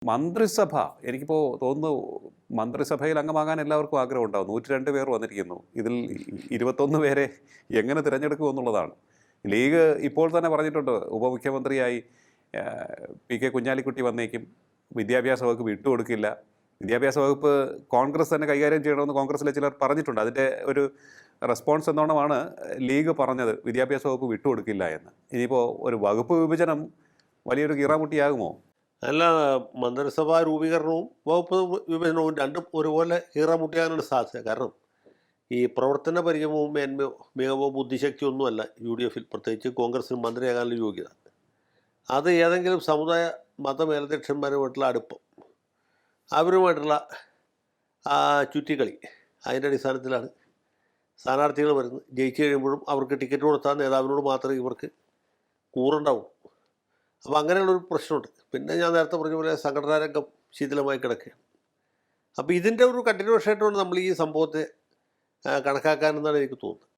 മന്ത്രിസഭ എനിക്കിപ്പോൾ തോന്നുന്നു മന്ത്രിസഭയിൽ അംഗമാകാൻ എല്ലാവർക്കും ആഗ്രഹം ഉണ്ടാവും. 102 പേർ വന്നിരിക്കുന്നു. ഇതിൽ 21 പേരെ എങ്ങനെ തിരഞ്ഞെടുക്കും എന്നുള്ളതാണ്. ലീഗ് ഇപ്പോൾ തന്നെ പറഞ്ഞിട്ടുണ്ട് ഉപമുഖ്യമന്ത്രിയായി പി കെ കുഞ്ഞാലിക്കുട്ടി വന്നേക്കും. വിദ്യാഭ്യാസ വകുപ്പ് വിട്ടുകൊടുക്കില്ല. വിദ്യാഭ്യാസ വകുപ്പ് കോൺഗ്രസ് തന്നെ കൈകാര്യം ചെയ്യണമെന്ന് കോൺഗ്രസിലെ ചിലർ പറഞ്ഞിട്ടുണ്ട്. അതിൻ്റെ ഒരു റെസ്പോൺസ് എന്നോണമാണ് ലീഗ് പറഞ്ഞത് വിദ്യാഭ്യാസ വകുപ്പ് വിട്ടുകൊടുക്കില്ല എന്ന്. ഇനിയിപ്പോൾ ഒരു വകുപ്പ് വിഭജനം വലിയൊരു കീറാമുട്ടിയാകുമോ? അല്ല, മന്ത്രിസഭാ രൂപീകരണവും വകുപ്പ് വിഭജനവും രണ്ടും ഒരുപോലെ കീറാമുട്ടിയാകാനാണ് സാധ്യത. കാരണം ഈ പ്രവർത്തന പരിചയവും മികവോ ബുദ്ധിശക്തിയൊന്നുമല്ല യു ഡി എഫിൽ, പ്രത്യേകിച്ച് കോൺഗ്രസിന് മന്ത്രിയാകാനുള്ള യോഗ്യത. അത് ഏതെങ്കിലും സമുദായ മതമേലധ്യക്ഷന്മാരുമായിട്ടുള്ള അടുപ്പം, അവരുമായിട്ടുള്ള ചുറ്റിക്കളി, അതിൻ്റെ അടിസ്ഥാനത്തിലാണ് സ്ഥാനാർത്ഥികൾ വരുന്നത്. ജയിച്ചു കഴിയുമ്പോഴും അവർക്ക് ടിക്കറ്റ് കൊടുത്താൽ നേതാവിനോട് മാത്രമേ ഇവർക്ക് കൂറുണ്ടാവും. അപ്പോൾ അങ്ങനെയുള്ളൊരു പ്രശ്നമുണ്ട്. പിന്നെ ഞാൻ നേരത്തെ പറഞ്ഞ പോലെ സംഘടനാ രംഗം ശിഥിലമായി കിടക്കുകയാണ്. അപ്പോൾ ഇതിൻ്റെ ഒരു കണ്ടിന്യൂഷനായിട്ടാണ് നമ്മൾ ഈ സംഭവത്തെ കണക്കാക്കാനെന്നാണ് എനിക്ക് തോന്നുന്നത്.